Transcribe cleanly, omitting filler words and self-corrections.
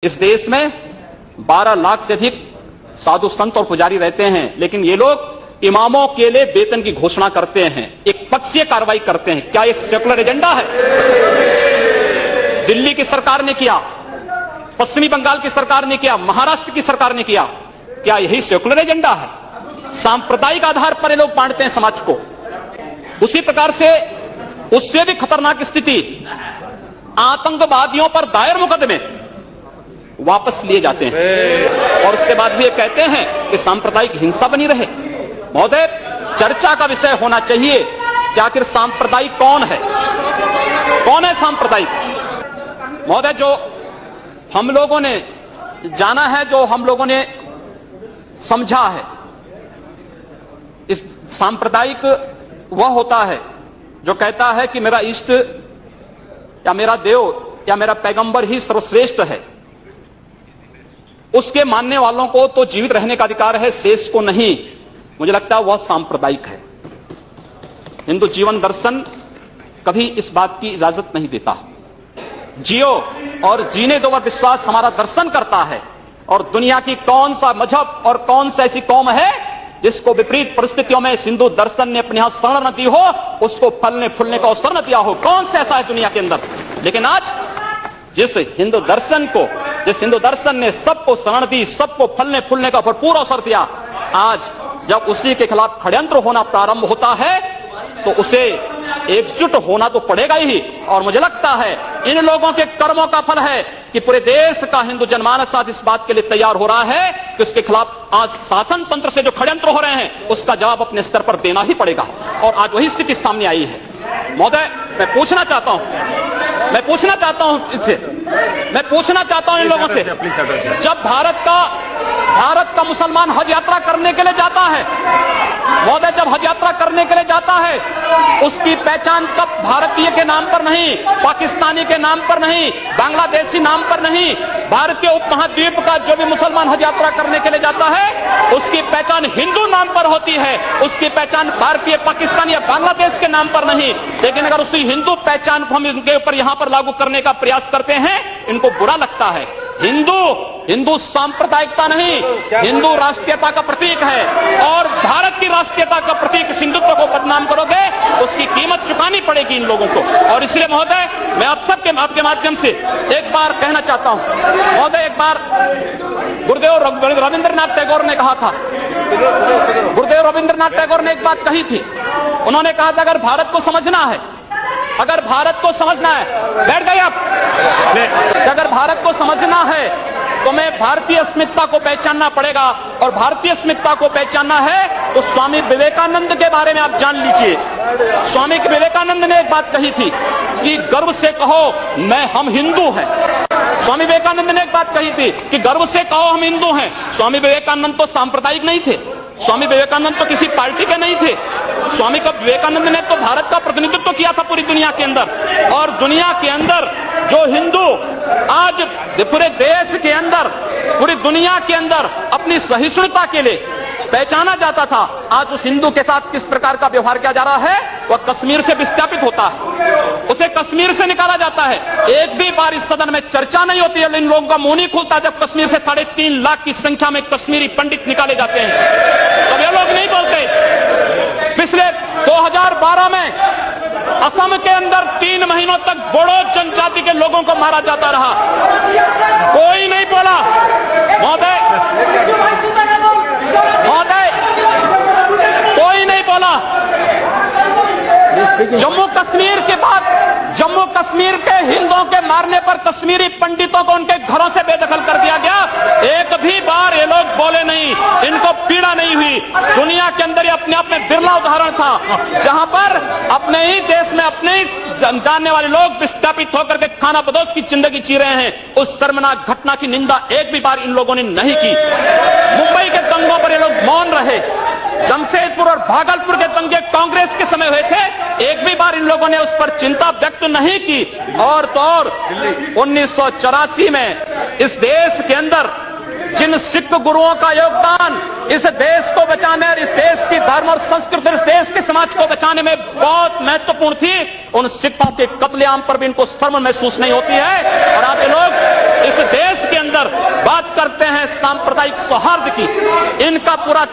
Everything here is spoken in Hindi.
इस देश में 12 लाख से अधिक साधु संत और पुजारी रहते हैं, लेकिन ये लोग इमामों के लिए वेतन की घोषणा करते हैं, एक पक्षीय कार्रवाई करते हैं। क्या एक सेकुलर एजेंडा है? दिल्ली की सरकार ने किया, पश्चिमी बंगाल की सरकार ने किया, महाराष्ट्र की सरकार ने किया। क्या यही सेकुलर एजेंडा है? सांप्रदायिक आधार पर ये लोग बांटते हैं समाज को। उसी प्रकार से उससे भी खतरनाक स्थिति, आतंकवादियों पर दायर मुकदमे वापस लिए जाते हैं और उसके बाद भी ये कहते हैं कि सांप्रदायिक हिंसा बनी रहे। महोदय, चर्चा का विषय होना चाहिए कि आखिर सांप्रदायिक कौन है, कौन है सांप्रदायिक? महोदय, जो हम लोगों ने जाना है, जो हम लोगों ने समझा है, इस सांप्रदायिक वह होता है जो कहता है कि मेरा इष्ट या मेरा देव या मेरा पैगंबर ही सर्वश्रेष्ठ है। उसके मानने वालों को तो जीवित रहने का अधिकार है, शेष को नहीं। मुझे लगता है वह सांप्रदायिक है। हिंदू जीवन दर्शन कभी इस बात की इजाजत नहीं देता। जियो और जीने दो पर विश्वास हमारा दर्शन करता है। और दुनिया की कौन सा मजहब और कौन सा ऐसी कौम है जिसको विपरीत परिस्थितियों में हिंदू दर्शन ने अपने यहां शरण न दी हो, उसको फलने फूलने का अवसर न दिया हो? कौन सा ऐसा है दुनिया के अंदर? लेकिन आज जिस हिंदू दर्शन ने सबको शरण दी, सबको फलने फूलने का भरपूर अवसर दिया, आज जब उसी के खिलाफ षड्यंत्र होना प्रारंभ होता है तो उसे एकजुट होना तो पड़ेगा ही। और मुझे लगता है इन लोगों के कर्मों का फल है कि पूरे देश का हिंदू जनमानस आज इस बात के लिए तैयार हो रहा है कि उसके खिलाफ आज शासन तंत्र से जो षड्यंत्र हो रहे हैं उसका जवाब अपने स्तर पर देना ही पड़ेगा। और आज वही स्थिति सामने आई है। महोदय, मैं पूछना चाहता हूं इन लोगों से, जब भारत का मुसलमान हज यात्रा करने के लिए जाता है, महोदय, जब हज यात्रा करने के लिए जाता है, उसकी पहचान कब भारतीय के नाम पर नहीं, पाकिस्तानी के नाम पर नहीं, बांग्लादेशी नाम पर नहीं, भारतीय उपमहाद्वीप का जो भी मुसलमान हज यात्रा करने के लिए जाता है उसकी पहचान हिंदू नाम पर होती है, उसकी पहचान भारतीय, पाकिस्तानी या बांग्लादेश के नाम पर नहीं। लेकिन अगर उसी हिंदू पहचान को हम इनके ऊपर यहां पर लागू करने का प्रयास करते हैं, इनको बुरा लगता है। हिंदू सांप्रदायिकता नहीं, हिंदू राष्ट्रीयता का प्रतीक है। और भारत की राष्ट्रीयता का प्रतीक हिंदुत्व को बदनाम करोगे, उसकी कीमत चुकानी पड़ेगी इन लोगों को। और इसलिए महोदय, मैं आप सबके आपके माध्यम से एक बार कहना चाहता हूं, महोदय, एक बार गुरुदेव रविंद्रनाथ टैगोर ने कहा था, गुरुदेव रविंद्रनाथ टैगोर ने एक बात कही थी। उन्होंने कहा था, अगर भारत को समझना है, बैठ गए आप, अगर भारत को समझना है तो मैं भारतीय अस्मिता को पहचानना पड़ेगा। और भारतीय अस्मिता को पहचानना है तो स्वामी विवेकानंद के बारे में आप जान लीजिए। स्वामी विवेकानंद ने एक बात कही थी कि गर्व से कहो हम हिंदू हैं। स्वामी विवेकानंद ने एक बात कही थी कि गर्व से कहो हम हिंदू हैं। स्वामी विवेकानंद तो सांप्रदायिक नहीं थे, स्वामी विवेकानंद तो किसी पार्टी के नहीं थे। स्वामी विवेकानंद ने तो भारत का प्रतिनिधित्व किया था पूरी दुनिया के अंदर। और दुनिया के अंदर जो हिंदू आज पूरे देश के अंदर, पूरी दुनिया के अंदर अपनी सहिष्णुता के लिए पहचाना जाता था, आज उस हिंदू के साथ किस प्रकार का व्यवहार किया जा रहा है, वह कश्मीर से विस्थापित होता है, उसे कश्मीर से निकाला जाता है। एक भी बार इस सदन में चर्चा नहीं होती है, इन लोगों का मुंह नहीं खुलता जब कश्मीर से 3.5 लाख की संख्या में कश्मीरी पंडित निकाले जाते हैं, तब ये लोग नहीं बोलते। पिछले 2012 में असम के अंदर 3 महीनों तक बोडो जनजाति के लोगों को मारा जाता रहा, कोई नहीं बोला। महोदय, कोई नहीं बोला। जम्मू कश्मीर के बाद जम्मू कश्मीर के हिंदुओं के मारने पर कश्मीरी पंडितों को उनके घरों से बेदखल कर दिया गया, एक भी बार ये लोग बोले नहीं, इनको पीड़ा नहीं हुई। दुनिया के अंदर ये अपने आप में बिरला उदाहरण था जहां पर अपने ही देश में अपने ही जानने वाले लोग विस्थापित होकर के खाना बदोश की जिंदगी जी रहे हैं। उस शर्मनाक घटना की निंदा एक भी बार इन लोगों ने नहीं की। मुंबई के दंगों पर ये लोग मौन रहे। जमशेदपुर और भागलपुर के दंगे कांग्रेस के समय हुए थे, एक भी बार इन लोगों ने उस पर चिंता व्यक्त नहीं की। और तो और 1984 में इस देश के अंदर जिन सिख गुरुओं का योगदान इस देश को बचाने और इस देश की धर्म और संस्कृति, इस देश के समाज को बचाने में बहुत महत्वपूर्ण थी, उन सिखों के कत्लेआम पर भी इनको शर्म महसूस नहीं होती है। और आप लोग इस देश के अंदर बात करते हैं सांप्रदायिक सौहार्द की, इनका पूरा